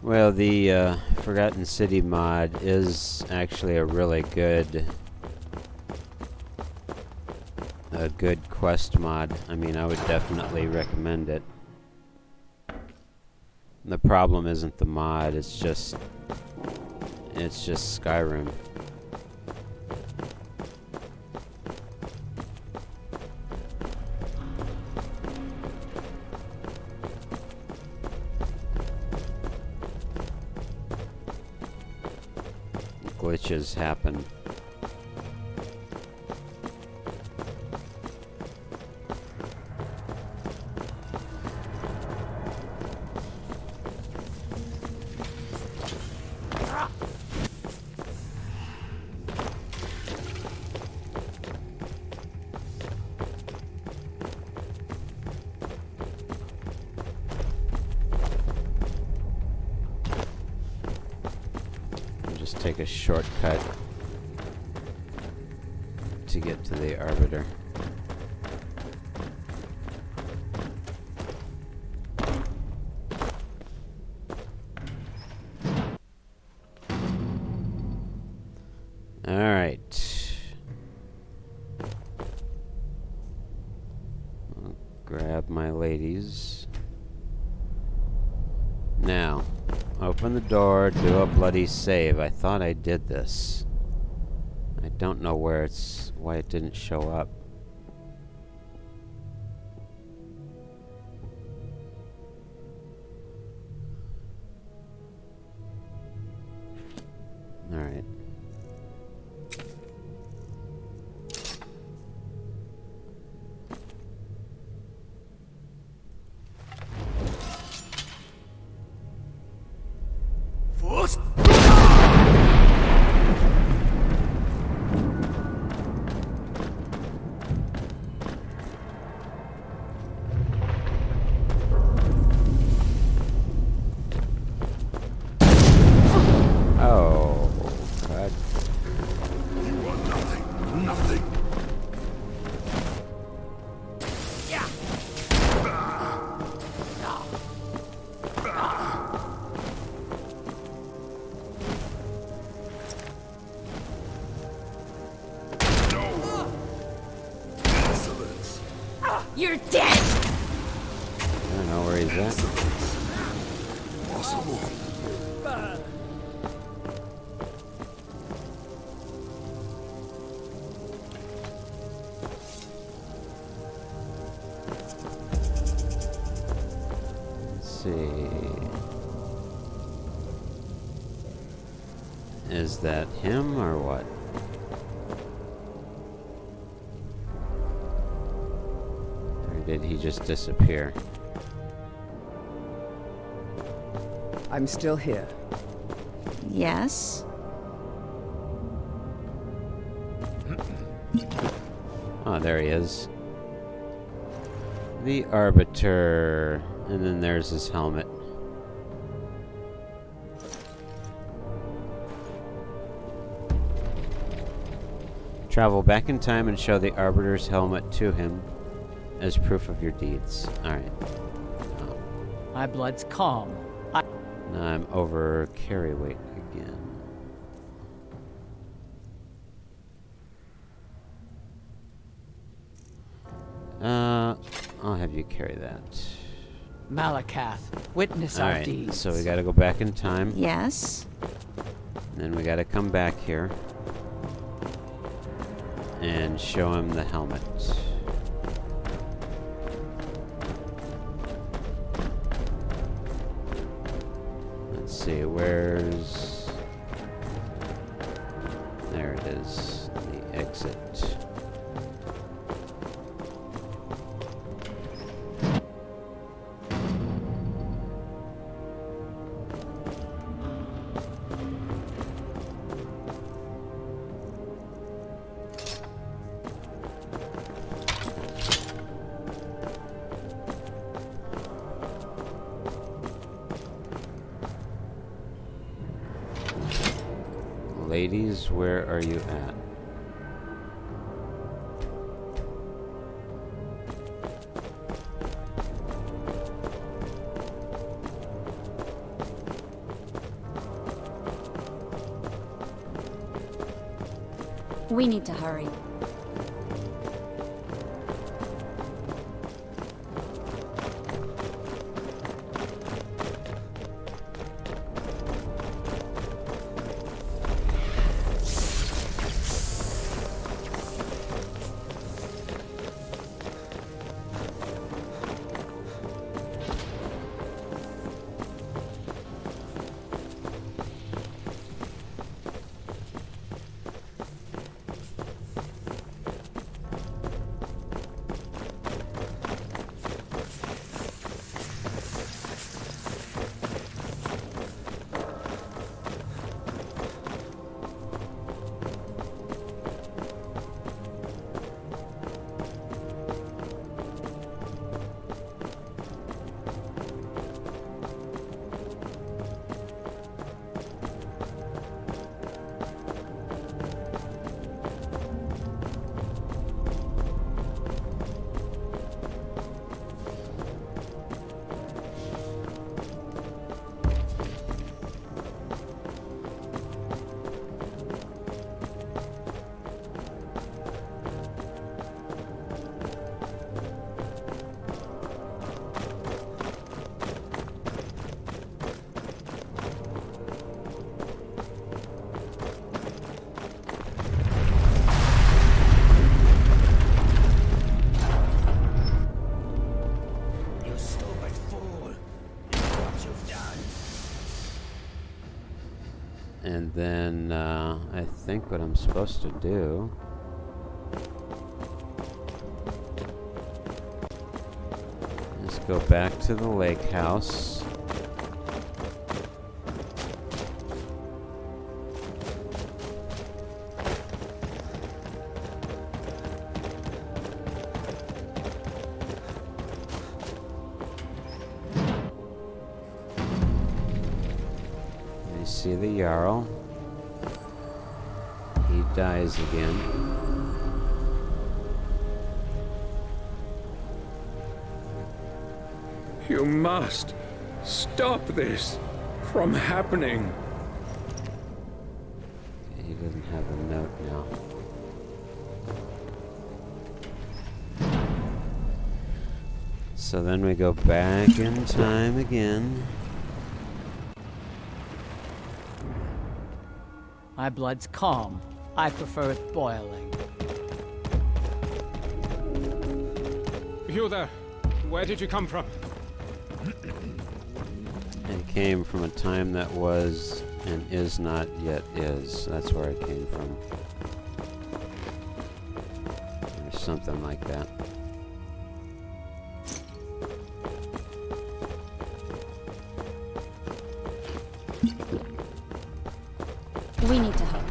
Well, the Forgotten City mod is actually a really good quest mod. I mean, I would definitely recommend it. The problem isn't the mod, it's just Skyrim. Glitches happen. Just take a shortcut to get to the Arbiter. Alright. I'll grab my ladies. Now, open the door, do a bloody save. I thought I did this. I don't know why it didn't show up. Alright. Oh, God. You are nothing. Nothing. Yeah. No. Excellence. You're dead. I don't know where he's at. Possible. Let's see. Is that him or what? Or did he just disappear? I'm still here. Yes. Oh, there he is. The Arbiter. And then there's his helmet. Travel back in time and show the Arbiter's helmet to him as proof of your deeds. Alright. My blood's calm. Now I'm over carry weight again. I'll have you carry that. Malakath, witness our Alright, deeds. so we gotta go back in time. Yes. And then we gotta come back here. And show him the helmet. Let's see, where's... There it is, the exit. Ladies, where are you at? We need to hurry. You stupid fool! What you've done! And then, I think what I'm supposed to do... is go back to the lake house. You see the Jarl. He dies again. You must stop this from happening. He doesn't have a note now. So then we go back in time again. My blood's calm. I prefer it boiling. You there? Where did you come from? It came from a time that was and is not yet is. That's where it came from. Or something like that. We need to hurry.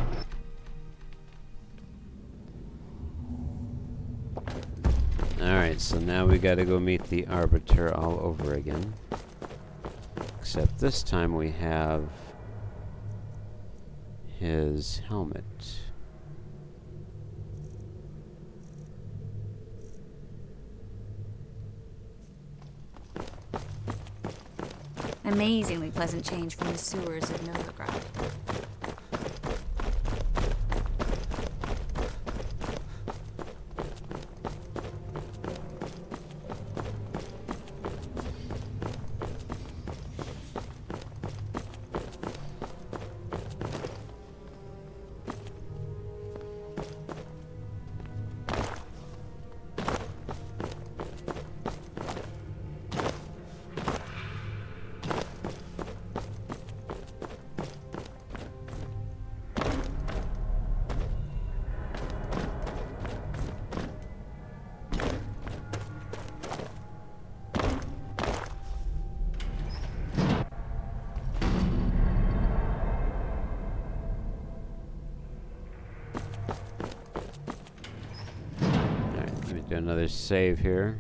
Alright, so now we gotta go meet the Arbiter all over again. Except this time we have his helmet. Amazingly pleasant change from the sewers of Novigrad. Do another save here.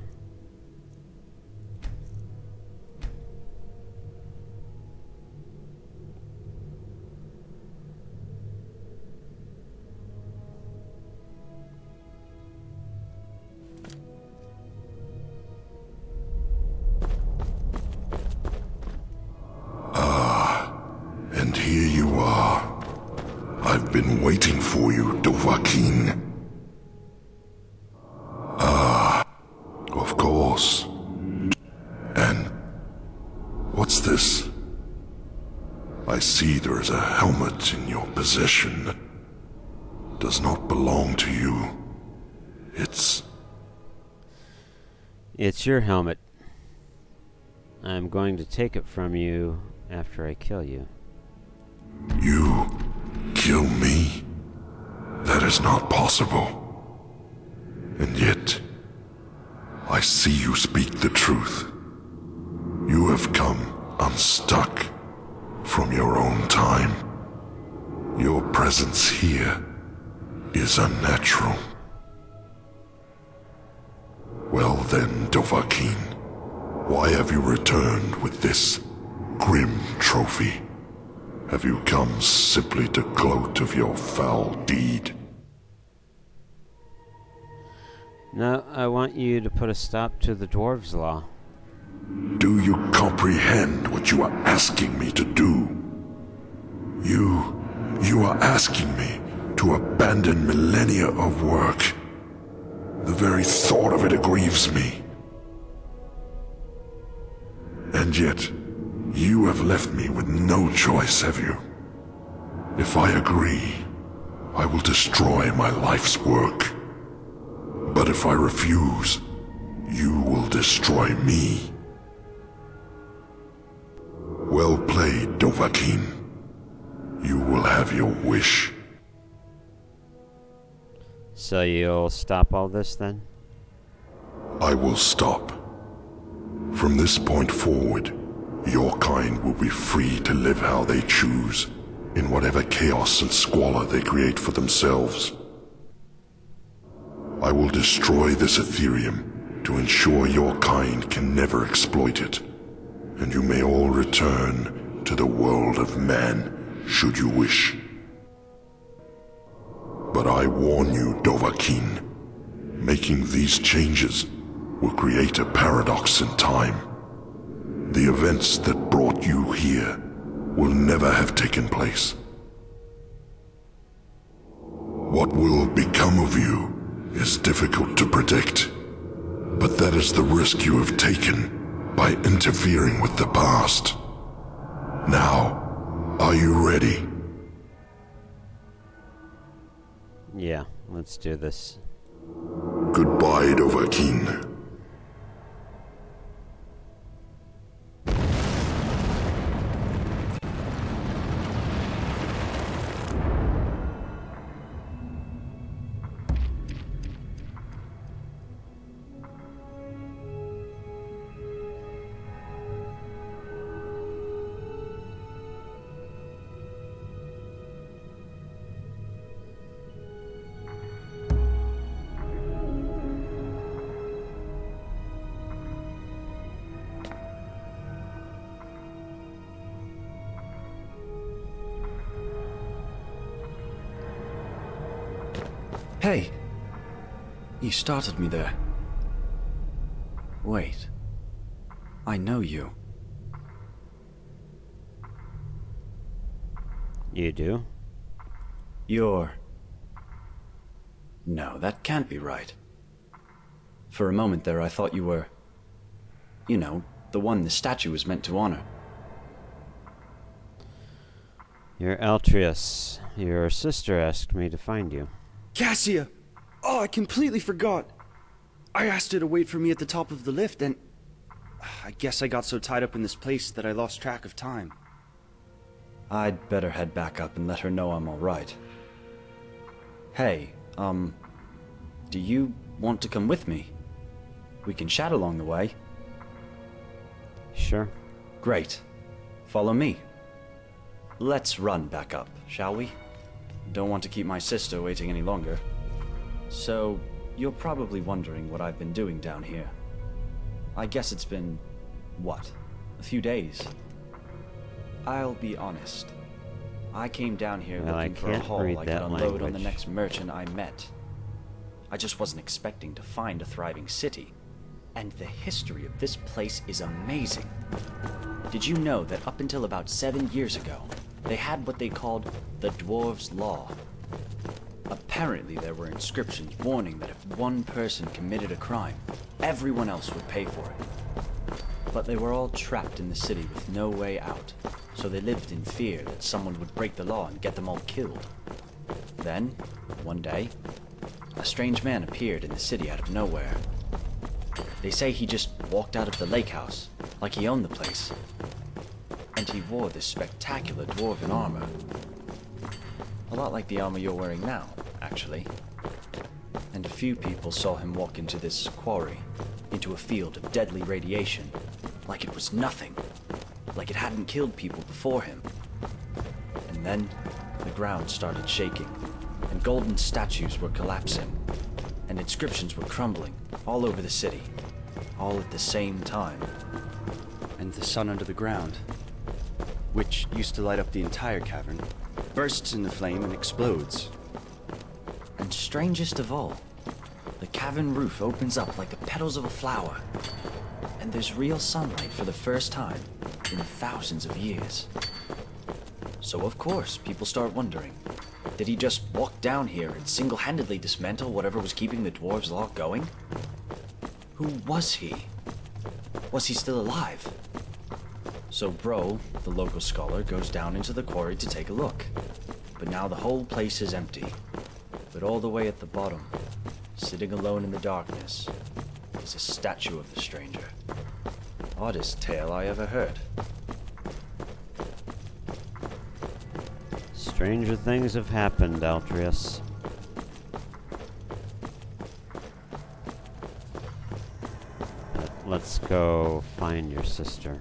And here you are. I've I've been waiting for you, Dovahkiin. Ah, of course. And what's this? I see there is a helmet in your possession that does not belong to you. It's your helmet. I'm going to take it from you after I kill you. You kill me? That is not possible. And yet, I see you speak the truth. You have come unstuck from your own time. Your presence here is unnatural. Well then, Dovahkiin, why have you returned with this grim trophy? Have you come simply to gloat of your foul deed? No, I want you to put a stop to the dwarves' law. Do you comprehend what you are asking me to do? You are asking me to abandon millennia of work. The very thought of it aggrieves me. And yet, you have left me with no choice, have you? If I agree, I will destroy my life's work. But if I refuse, you will destroy me. Well played, Dovahkiin. You will have your wish. So you'll stop all this then? I will stop. From this point forward, your kind will be free to live how they choose, in whatever chaos and squalor they create for themselves. I will destroy this Ethereum to ensure your kind can never exploit it, and you may all return to the world of man, should you wish. But I warn you, Dovahkiin, making these changes will create a paradox in time. The events that brought you here will never have taken place. What will become of you is difficult to predict, but that is the risk you have taken by interfering with the past. Now, are you ready? Yeah, let's do this. Goodbye, Dovahkiin. Hey! You startled me there. Wait. I know you. You do? You're... No, that can't be right. For a moment there I thought you were... You know, the one the statue was meant to honor. You're Altrius. Your sister asked me to find you. Cassia! Oh, I completely forgot. I asked her to wait for me at the top of the lift, and I guess I got so tied up in this place that I lost track of time. I'd better head back up and let her know I'm alright. Hey, do you want to come with me? We can chat along the way. Sure. Great. Follow me. Let's run back up, shall we? Don't want to keep my sister waiting any longer. So, you're probably wondering what I've been doing down here. I guess it's been, what, a few days? I'll be honest. I came down here Well, looking for a can't haul read I that could unload on the language. next merchant I met. I just wasn't expecting to find a thriving city. And the history of this place is amazing. Did you know that up until about 7 years ago, they had what they called the Dwarves' Law. Apparently, there were inscriptions warning that if one person committed a crime, everyone else would pay for it. But they were all trapped in the city with no way out, so they lived in fear that someone would break the law and get them all killed. Then, one day, a strange man appeared in the city out of nowhere. They say he just walked out of the lake house, like he owned the place. And he wore this spectacular dwarven armor. A lot like the armor you're wearing now, actually. And a few people saw him walk into this quarry, into a field of deadly radiation, like it was nothing, like it hadn't killed people before him. And then, the ground started shaking, and golden statues were collapsing, and inscriptions were crumbling all over the city, all at the same time. And the sun under the ground, which used to light up the entire cavern, bursts into flame and explodes. And strangest of all, the cavern roof opens up like the petals of a flower, and there's real sunlight for the first time in thousands of years. So of course, people start wondering, did he just walk down here and single-handedly dismantle whatever was keeping the Dwarves' Law going? Who was he? Was he still alive? So Bro, the local scholar, goes down into the quarry to take a look. But now the whole place is empty. But all the way at the bottom, sitting alone in the darkness, is a statue of the stranger. Oddest tale I ever heard. Stranger things have happened, Altrius. But let's go find your sister.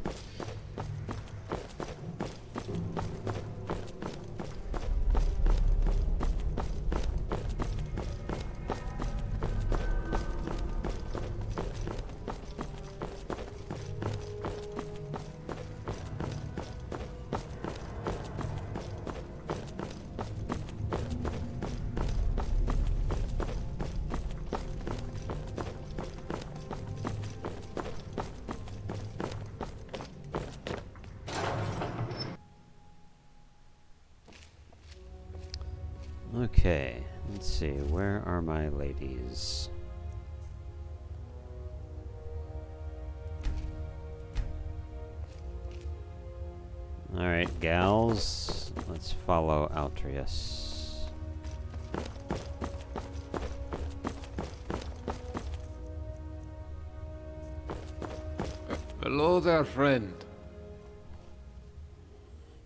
Okay, let's see, where are my ladies? Alright, gals, let's follow Altrius. Hello there, friend.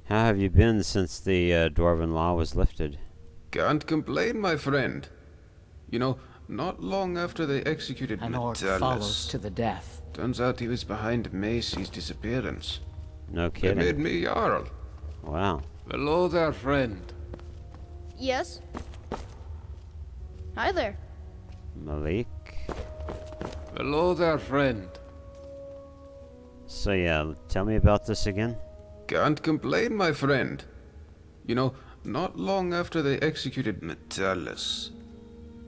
How have you been since the Dwarven Law was lifted? Can't complain, my friend. You know, not long after they executed An orc follows Metellus, to the death. turns out he was behind Macy's disappearance. No They kidding. made me Jarl. Wow. Hello there, friend. Yes? Hi there. Malik. Hello there, friend. So yeah, tell me about this again. Can't complain, my friend. You know, not long after they executed Metellus,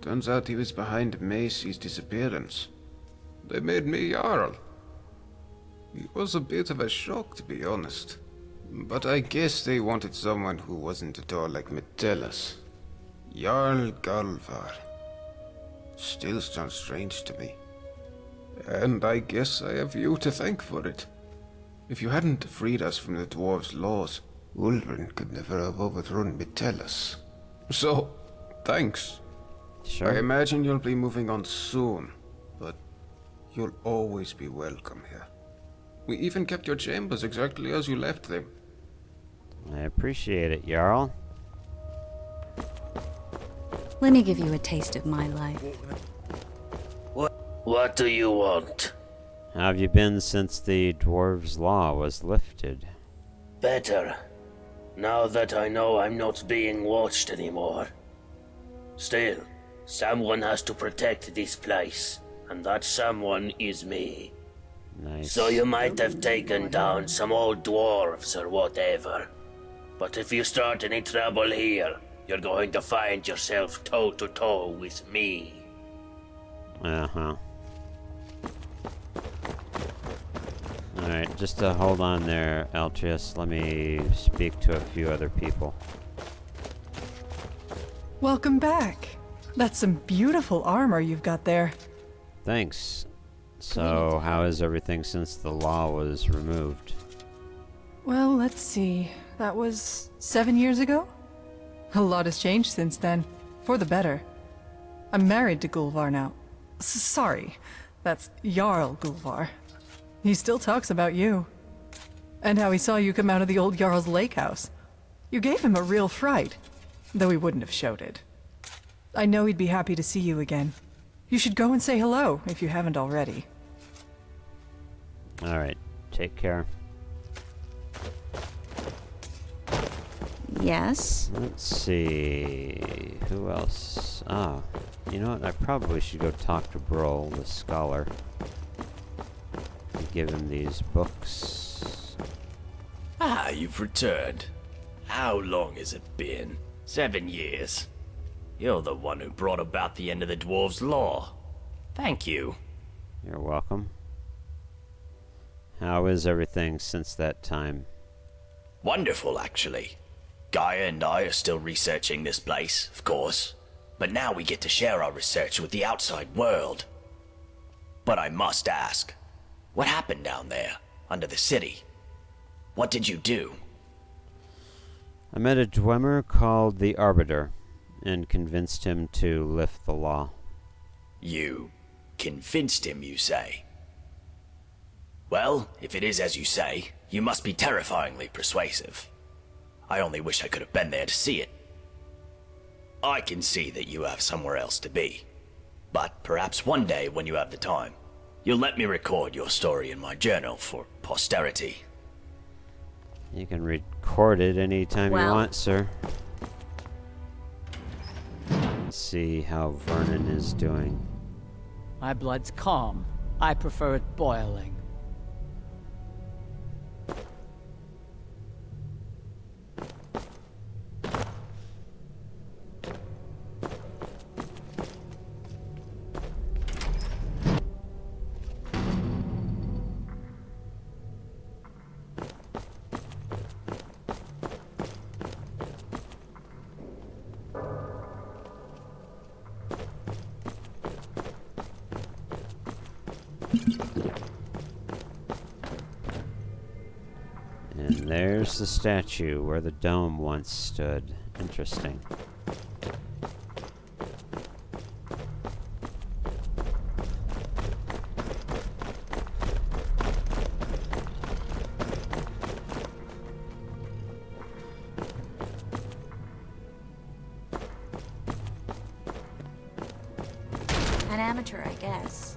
turns out he was behind Macy's disappearance. They made me Jarl. It was a bit of a shock, to be honest. But I guess they wanted someone who wasn't at all like Metellus. Jarl Galvar. Still sounds strange to me. And I guess I have you to thank for it. If you hadn't freed us from the dwarves' laws, Ulrin could never have overthrown Metellus. So, thanks. Sure. I imagine you'll be moving on soon, but you'll always be welcome here. We even kept your chambers exactly as you left them. I appreciate it, Jarl. Let me give you a taste of my life. What do you want? How have you been since the Dwarves' Law was lifted? Better. Now that I know I'm not being watched anymore. Still, someone has to protect this place, and that someone is me. Nice. So you might have taken down some old dwarves or whatever. But if you start any trouble here, you're going to find yourself toe-to-toe with me. Uh-huh. Alright, Alright, just hold on there, Altrius. Let me speak to a few other people. Welcome back. That's some beautiful armor you've got there. Thanks. So, how is everything since the law was removed? Well, let's see. That was 7 years ago? A lot has changed since then. For the better. I'm married to Gulvar now. Sorry, that's Jarl Gulvar. He still talks about you. And how he saw you come out of the old Jarl's lake house. You gave him a real fright, though he wouldn't have showed it. I know he'd be happy to see you again. You should go and say hello, if you haven't already. Alright, take care. Yes? Let's see... Who else? Ah, you know what? I probably should go talk to Broll, the scholar. Give him these books. Ah, you've returned. How long has it been? 7 years. You're the one who brought about the end of the dwarves' law. Thank you. You're welcome. How is everything since that time? Wonderful, actually. Gaia and I are still researching this place, of course. But now we get to share our research with the outside world. But I must ask, what happened down there, under the city? What did you do? I met a Dwemer called the Arbiter, and convinced him to lift the law. You convinced him, you say? Well, if it is as you say, you must be terrifyingly persuasive. I only wish I could have been there to see it. I can see that you have somewhere else to be. But perhaps one day, when you have the time, you'll let me record your story in my journal for posterity. You can record it anytime you want, sir. Let's see how Vernon is doing. My blood's calm. I prefer it boiling. And there's the statue where the dome once stood. Interesting. An amateur, I guess.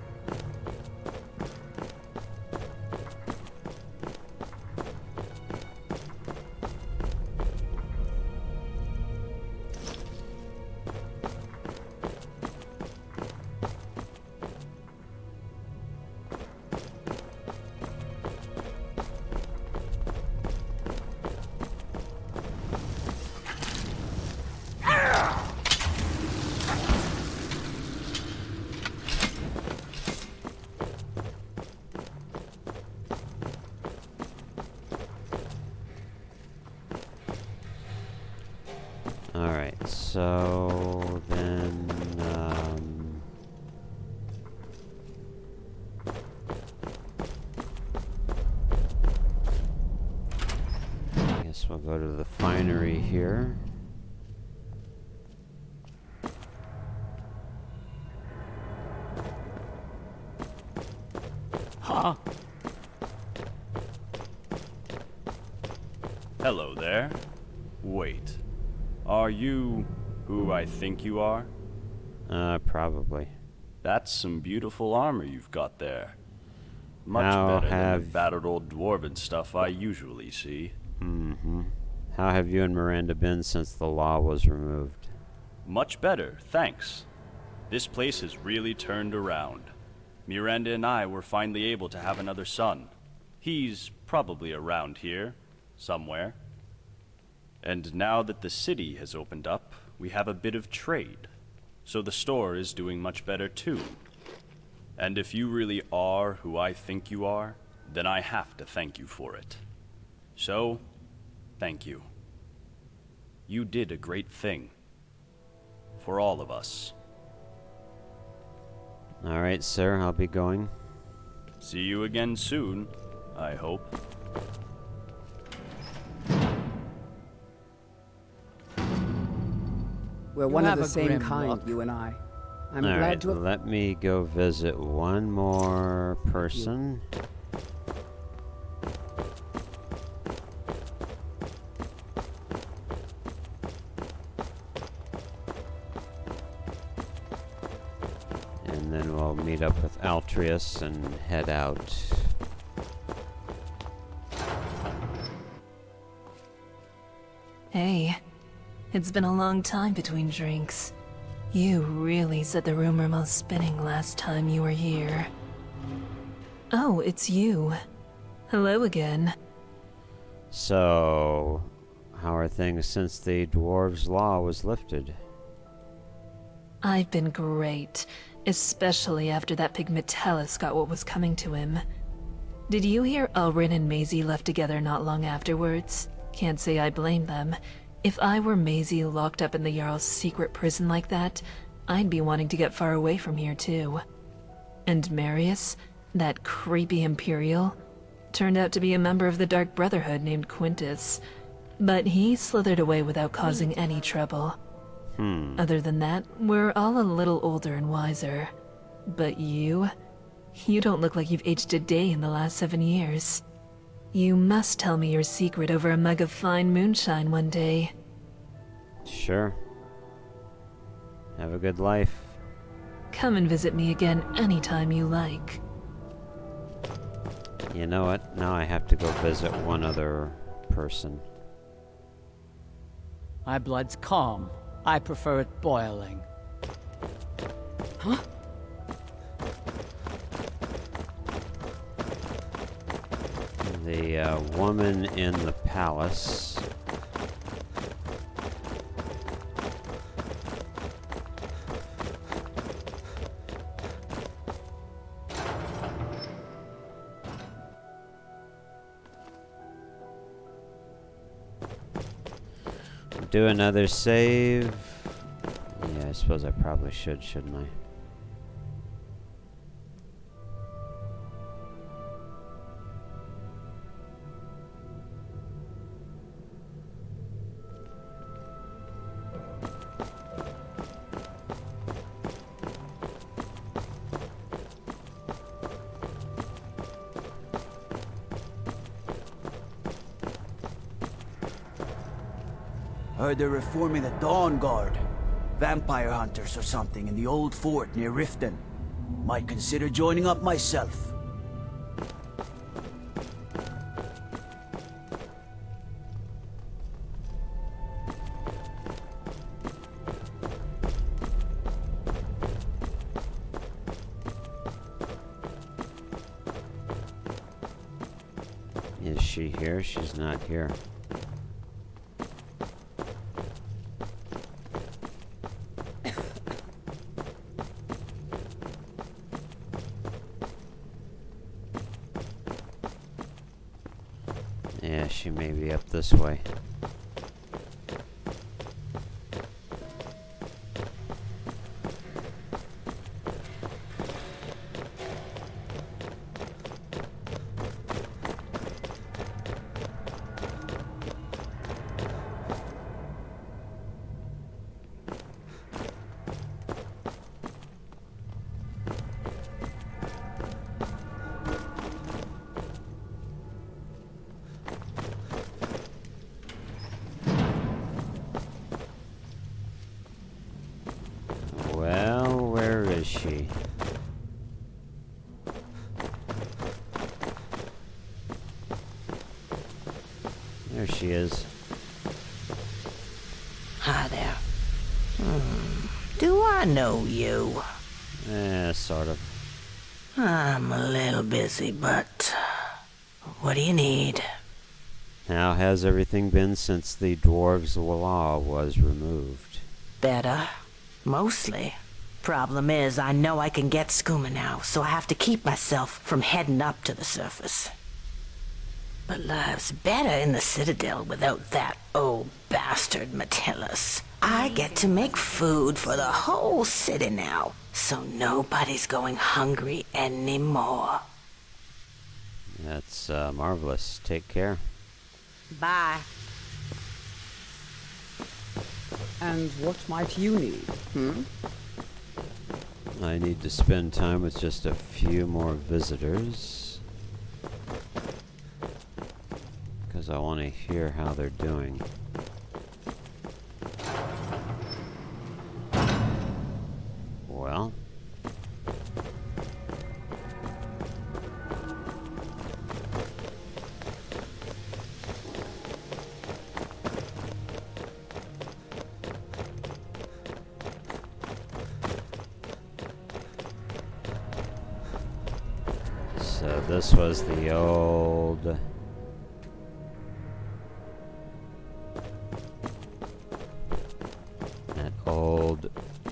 Alright, so then, I guess we'll go to the finery here. Huh? Hello there. Wait. Are you who I think you are? Probably. That's some beautiful armor you've got there. Much How better than have- the battered old dwarven stuff I usually see. Mm-hmm. How have you and Miranda been since the law was removed? Much better, thanks. This place has really turned around. Miranda and I were finally able to have another son. He's probably around here, somewhere. And now that the city has opened up, we have a bit of trade. So the store is doing much better too. And if you really are who I think you are, then I have to thank you for it. So, thank you. You did a great thing. For all of us. Alright, sir, I'll be going. See you again soon, I hope. We're one of the same kind, you and I. I'm glad to have... let me go visit one more person. And then we'll meet up with Altrius and head out. Hey, it's been a long time between drinks. You really set the rumor mill spinning last time you were here. Oh, it's you. Hello again. So, how are things since the dwarves' law was lifted? I've been great, especially after that pig Metellus got what was coming to him. Did you hear Ulrin and Maisie left together not long afterwards? Can't say I blame them. If I were Maisie locked up in the Jarl's secret prison like that, I'd be wanting to get far away from here too. And Marius, that creepy Imperial, turned out to be a member of the Dark Brotherhood named Quintus. But he slithered away without causing any trouble. Other than that, we're all a little older and wiser. But you don't look like you've aged a day in the last 7 years. You must tell me your secret over a mug of fine moonshine one day. Sure. Have a good life. Come and visit me again anytime you like. You know what? Now I have to go visit one other person. My blood's calm. I prefer it boiling. Huh? The woman in the palace. Do another save. Yeah, I suppose I probably should, shouldn't I? Heard they're reforming the Dawn Guard. Vampire hunters or something in the old fort near Riften. Might consider joining up myself. Is she here? She's not here. Yeah, she may be up this way. Well, where is she? There she is. Hi there. Do I know you? Sort of. I'm a little busy, but what do you need? How has everything been since the dwarves' law was removed? Better. Mostly. Problem is, I know I can get skooma now, so I have to keep myself from heading up to the surface. But life's better in the Citadel without that old bastard Metellus. I get to make food for the whole city now, so nobody's going hungry anymore. That's marvelous. Take care. Bye. And what might you need, I need to spend time with just a few more visitors, because I want to hear how they're doing. Well, so this was the old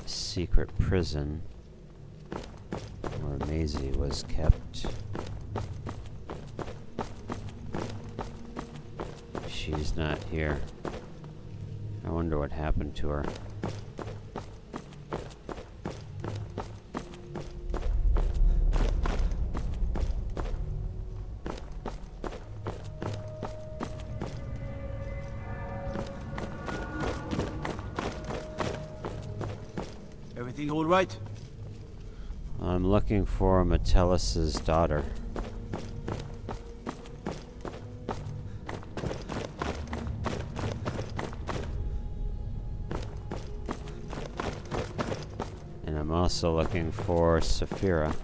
secret prison where Maisie was kept. She's not here. I wonder what happened to her. Everything all right? I'm looking for Metellus's daughter. And I'm also looking for Saphira.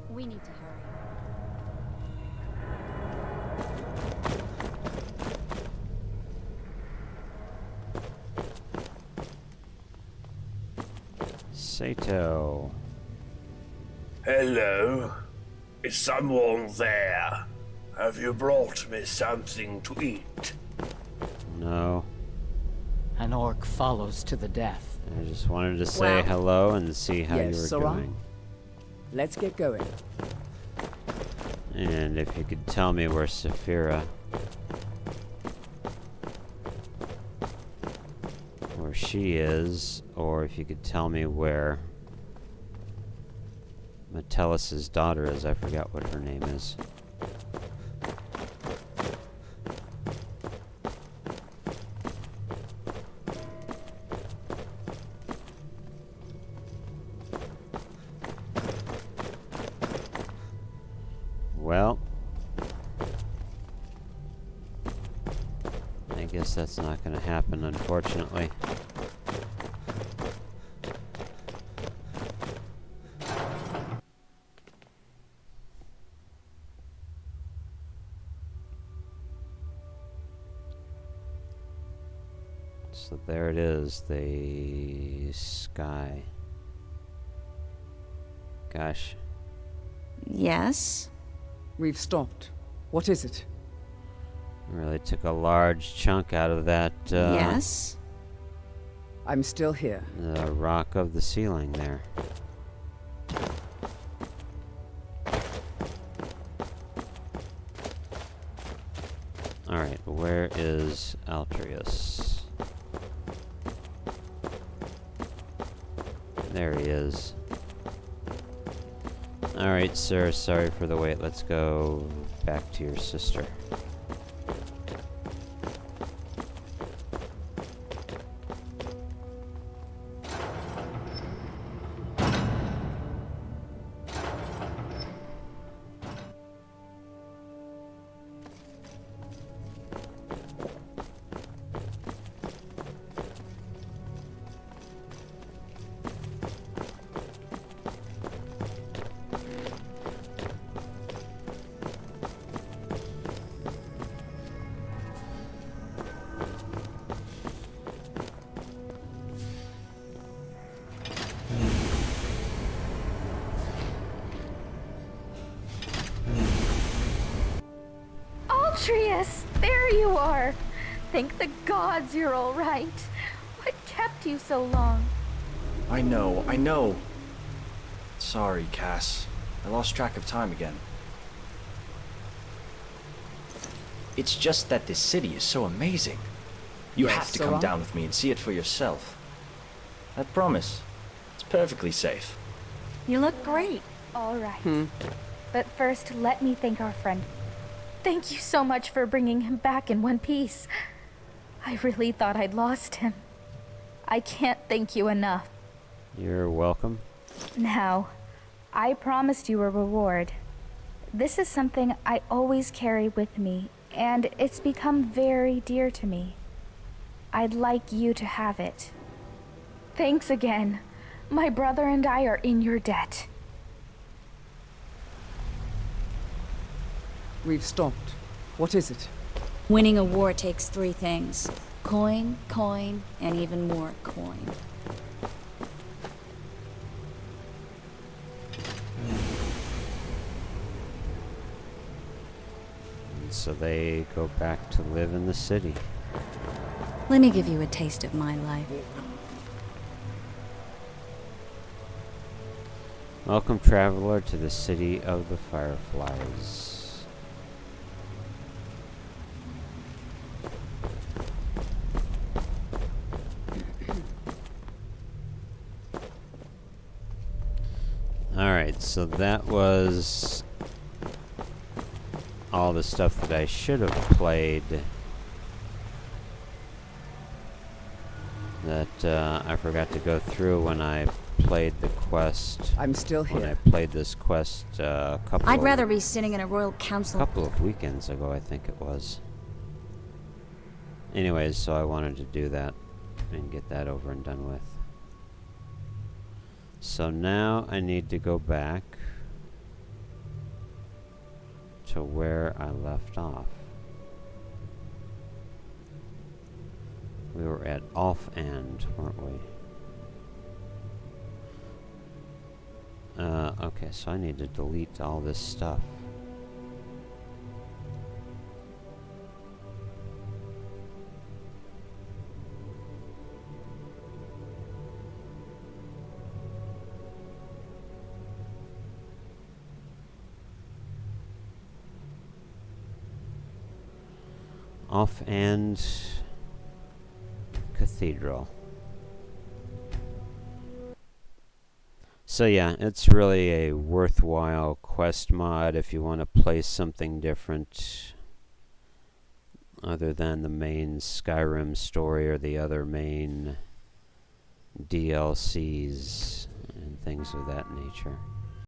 We need to hurry. Sato. Hello? Is someone there? Have you brought me something to eat? No. An orc follows to the death. I just wanted to say hello and see how you were doing. Let's get going. And if you could tell me where Saphira, where she is, or if you could tell me where Metellus's daughter is. I forgot what her name is. Well, I guess that's not going to happen, unfortunately. So there it is, the sky. gosh. Yes? We've stopped. What is it? Really took a large chunk out of that, Yes? I'm still here. the rock of the ceiling there. Alright, where is Altrius? There he is. Alright, sir, sorry for the wait. Let's go back to your sister. Altrius, there you are. Thank the gods you're all right. What kept you so long? I know. Sorry, Cass. I lost track of time again. It's just that this city is so amazing. You Yes, have to so come on? down with me and see it for yourself. I promise. It's perfectly safe. You look great. All right. But first, let me thank our friend. Thank you so much for bringing him back in one piece. I really thought I'd lost him. I can't thank you enough. You're welcome. Now, I promised you a reward. This is something I always carry with me, and it's become very dear to me. I'd like you to have it. Thanks again. My brother and I are in your debt. We've stopped. What is it? Winning a war takes 3 things. Coin, coin, and even more coin. And so they go back to live in the city. Let me give you a taste of my life. Welcome, traveler, to the city of the fireflies. Alright, so that was all the stuff that I should have played that I forgot to go through when I played the quest. I'm still here. When I played this quest I'd rather be sitting in a royal council. couple of weekends ago, I think it was. Anyways, so I wanted to do that and get that over and done with. So now I need to go back to where I left off. We were at Off-End, weren't we? Okay, so I need to delete all this stuff. Off-End Cathedral. So yeah, it's really a worthwhile quest mod if you want to play something different other than the main Skyrim story or the other main DLCs and things of that nature.